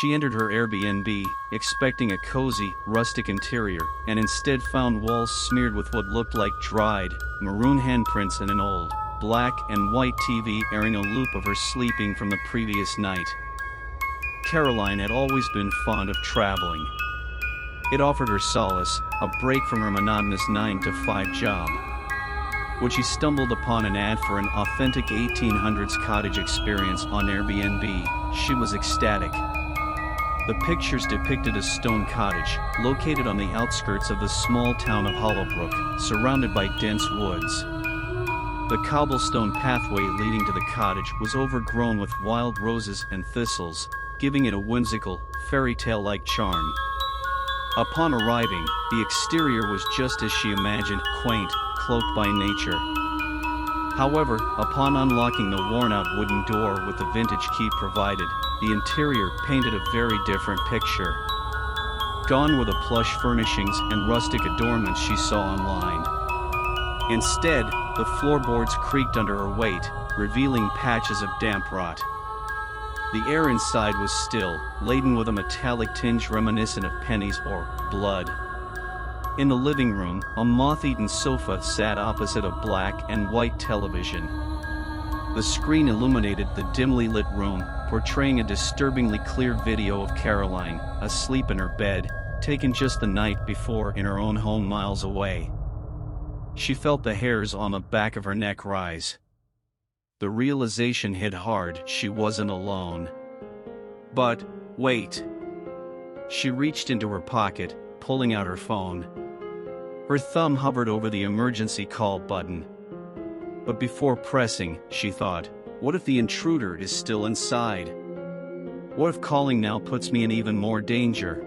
She entered her Airbnb, expecting a cozy, rustic interior, and instead found walls smeared with what looked like dried, maroon handprints and an old, black and white TV airing a loop of her sleeping from the previous night. Caroline had always been fond of traveling. It offered her solace, a break from her monotonous 9-to-5 job. When she stumbled upon an ad for an authentic 1800s cottage experience on Airbnb, she was ecstatic. The pictures depicted a stone cottage, located on the outskirts of the small town of Hollowbrook, surrounded by dense woods. The cobblestone pathway leading to the cottage was overgrown with wild roses and thistles, giving it a whimsical, fairy tale-like charm. Upon arriving, the exterior was just as she imagined, quaint, cloaked by nature. However, upon unlocking the worn-out wooden door with the vintage key provided, the interior painted a very different picture. Gone were the plush furnishings and rustic adornments she saw online. Instead, the floorboards creaked under her weight, revealing patches of damp rot. The air inside was still, laden with a metallic tinge reminiscent of pennies or blood. In the living room, a moth-eaten sofa sat opposite a black and white television. The screen illuminated the dimly lit room, portraying a disturbingly clear video of Caroline, asleep in her bed, taken just the night before in her own home miles away. She felt the hairs on the back of her neck rise. The realization hit hard, she wasn't alone. But, wait. She reached into her pocket, pulling out her phone. Her thumb hovered over the emergency call button. But before pressing, she thought, what if the intruder is still inside? What if calling now puts me in even more danger?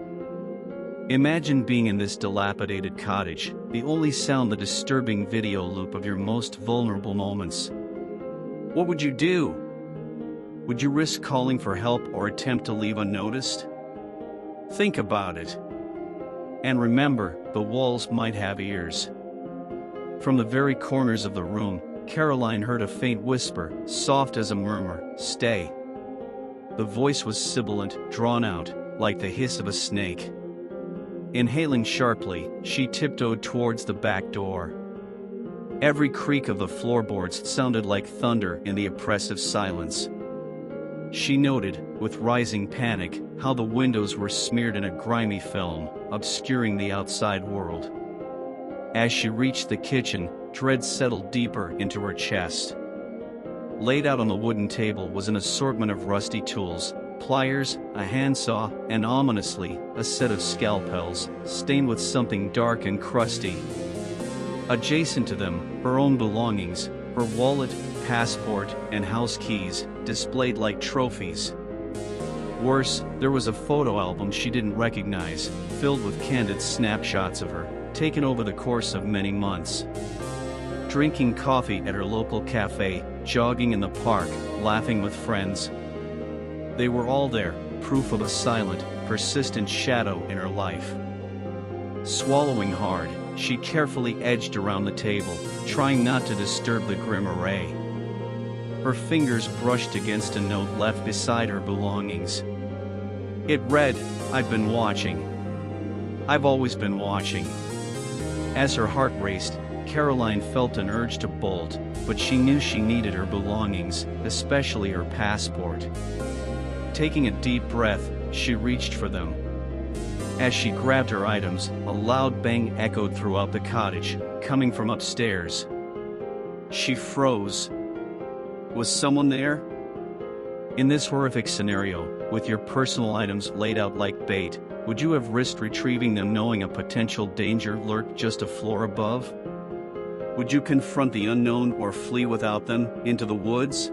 Imagine being in this dilapidated cottage, the only sound the disturbing video loop of your most vulnerable moments. What would you do? Would you risk calling for help or attempt to leave unnoticed? Think about it. And remember, the walls might have ears. From the very corners of the room, Caroline heard a faint whisper, soft as a murmur, "Stay." The voice was sibilant, drawn out, like the hiss of a snake. Inhaling sharply, she tiptoed towards the back door. Every creak of the floorboards sounded like thunder in the oppressive silence. She noted, with rising panic, how the windows were smeared in a grimy film, obscuring the outside world. As she reached the kitchen, dread settled deeper into her chest. Laid out on the wooden table was an assortment of rusty tools, pliers, a handsaw, and ominously, a set of scalpels, stained with something dark and crusty. Adjacent to them, her own belongings, her wallet, passport, and house keys, displayed like trophies. Worse, there was a photo album she didn't recognize, filled with candid snapshots of her, taken over the course of many months. Drinking coffee at her local cafe, jogging in the park, laughing with friends. They were all there, proof of a silent, persistent shadow in her life. Swallowing hard, she carefully edged around the table, trying not to disturb the grim array. Her fingers brushed against a note left beside her belongings. It read, "I've been watching. I've always been watching." As her heart raced, Caroline felt an urge to bolt, but she knew she needed her belongings, especially her passport. Taking a deep breath, she reached for them. As she grabbed her items, a loud bang echoed throughout the cottage, coming from upstairs. She froze. Was someone there? In this horrific scenario, with your personal items laid out like bait, would you have risked retrieving them knowing a potential danger lurked just a floor above? Would you confront the unknown or flee without them, into the woods?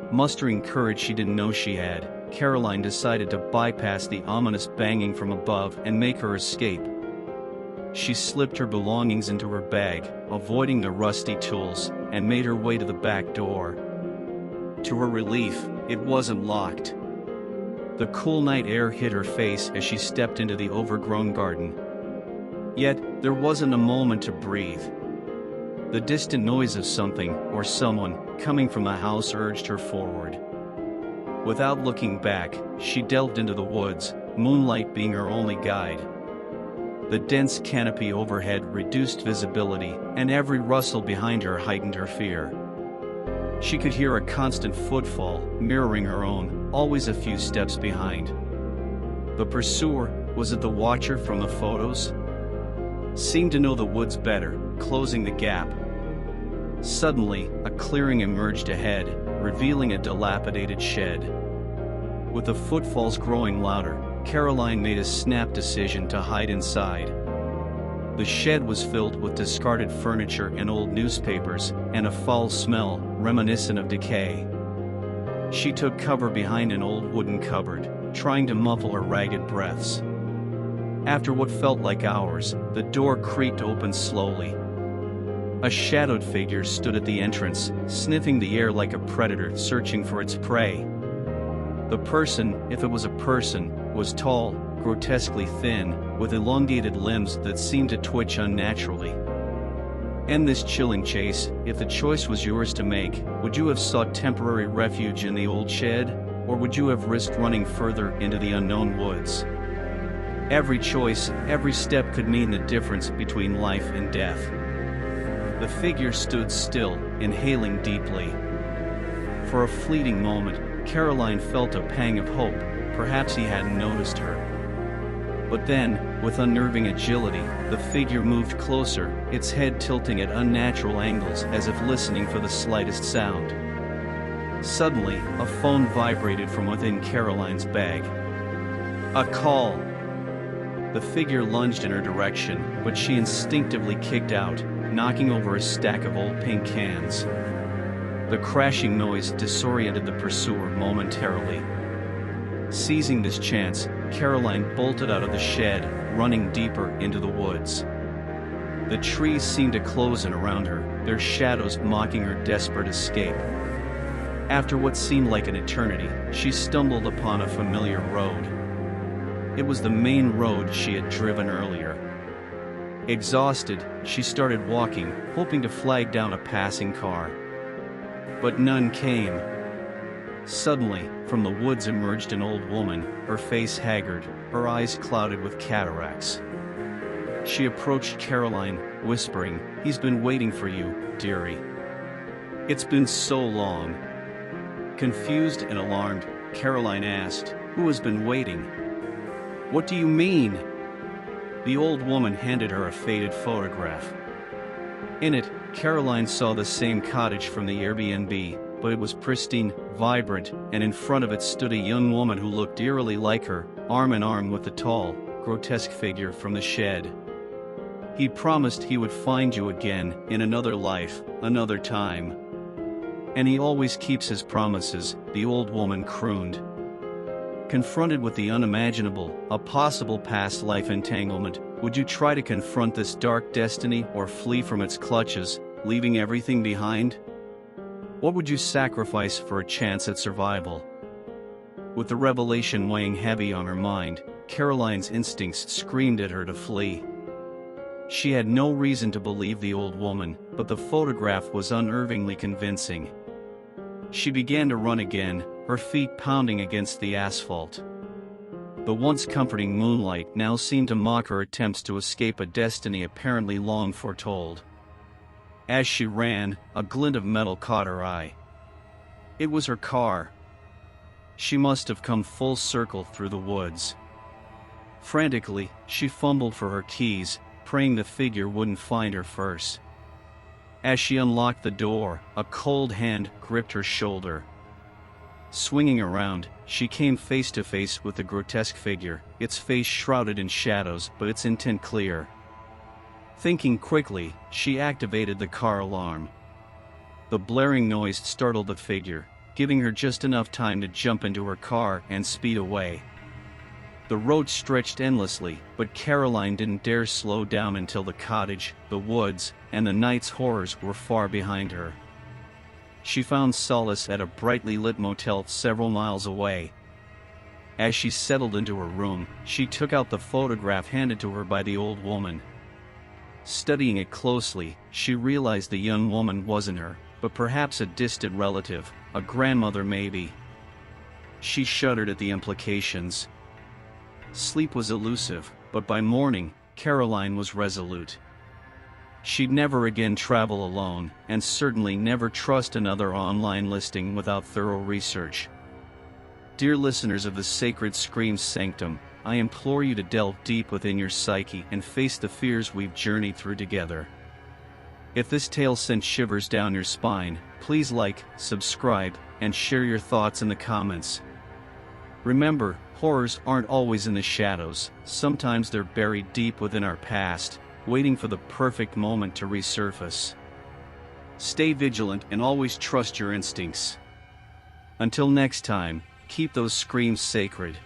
Mustering courage she didn't know she had, Caroline decided to bypass the ominous banging from above and make her escape. She slipped her belongings into her bag, avoiding the rusty tools, and made her way to the back door. To her relief, it wasn't locked. The cool night air hit her face as she stepped into the overgrown garden. Yet, there wasn't a moment to breathe. The distant noise of something, or someone, coming from the house urged her forward. Without looking back, she delved into the woods, moonlight being her only guide. The dense canopy overhead reduced visibility, and every rustle behind her heightened her fear. She could hear a constant footfall, mirroring her own, always a few steps behind. The pursuer, was it the watcher from the photos? Seemed to know the woods better, closing the gap. Suddenly, a clearing emerged ahead, revealing a dilapidated shed. With the footfalls growing louder, Caroline made a snap decision to hide inside. The shed was filled with discarded furniture and old newspapers, and a foul smell, reminiscent of decay. She took cover behind an old wooden cupboard, trying to muffle her ragged breaths. After what felt like hours, the door creaked open slowly. A shadowed figure stood at the entrance, sniffing the air like a predator searching for its prey. The person, if it was a person, was tall, grotesquely thin, with elongated limbs that seemed to twitch unnaturally. End this chilling chase. If the choice was yours to make, would you have sought temporary refuge in the old shed, or would you have risked running further into the unknown woods? Every choice, every step could mean the difference between life and death. The figure stood still, inhaling deeply. For a fleeting moment, Caroline felt a pang of hope. Perhaps he hadn't noticed her. But then, with unnerving agility, the figure moved closer, its head tilting at unnatural angles as if listening for the slightest sound. Suddenly, a phone vibrated from within Caroline's bag. A call! The figure lunged in her direction, but she instinctively kicked out, knocking over a stack of old paint cans. The crashing noise disoriented the pursuer momentarily. Seizing this chance, Caroline bolted out of the shed, running deeper into the woods. The trees seemed to close in around her, their shadows mocking her desperate escape. After what seemed like an eternity, she stumbled upon a familiar road. It was the main road she had driven earlier. Exhausted, she started walking, hoping to flag down a passing car. But none came. Suddenly, from the woods emerged an old woman, her face haggard, her eyes clouded with cataracts. She approached Caroline, whispering, "He's been waiting for you, dearie. It's been so long." Confused and alarmed, Caroline asked, "Who has been waiting?" "What do you mean?" The old woman handed her a faded photograph. In it, Caroline saw the same cottage from the Airbnb, but it was pristine, vibrant, and in front of it stood a young woman who looked eerily like her, arm in arm with the tall, grotesque figure from the shed. "He promised he would find you again, in another life, another time. And he always keeps his promises," the old woman crooned. Confronted with the unimaginable, a possible past life entanglement, would you try to confront this dark destiny or flee from its clutches, leaving everything behind? What would you sacrifice for a chance at survival? With the revelation weighing heavy on her mind, Caroline's instincts screamed at her to flee. She had no reason to believe the old woman, but the photograph was unnervingly convincing. She began to run again, her feet pounding against the asphalt. The once comforting moonlight now seemed to mock her attempts to escape a destiny apparently long foretold. As she ran, a glint of metal caught her eye. It was her car. She must have come full circle through the woods. Frantically, she fumbled for her keys, praying the figure wouldn't find her first. As she unlocked the door, a cold hand gripped her shoulder. Swinging around, she came face to face with the grotesque figure, its face shrouded in shadows but its intent clear. Thinking quickly, she activated the car alarm. The blaring noise startled the figure, giving her just enough time to jump into her car and speed away. The road stretched endlessly, but Caroline didn't dare slow down until the cottage, the woods, and the night's horrors were far behind her. She found solace at a brightly lit motel several miles away. As she settled into her room, she took out the photograph handed to her by the old woman. Studying it closely, she realized the young woman wasn't her, but perhaps a distant relative, a grandmother maybe. She shuddered at the implications. Sleep was elusive, but by morning, Caroline was resolute. She'd never again travel alone, and certainly never trust another online listing without thorough research. Dear listeners of the sacred Scream Sanctum, I implore you to delve deep within your psyche and face the fears we've journeyed through together. If this tale sent shivers down your spine, please like, subscribe, and share your thoughts in the comments. Remember, horrors aren't always in the shadows, sometimes they're buried deep within our past, waiting for the perfect moment to resurface. Stay vigilant and always trust your instincts. Until next time, keep those screams sacred.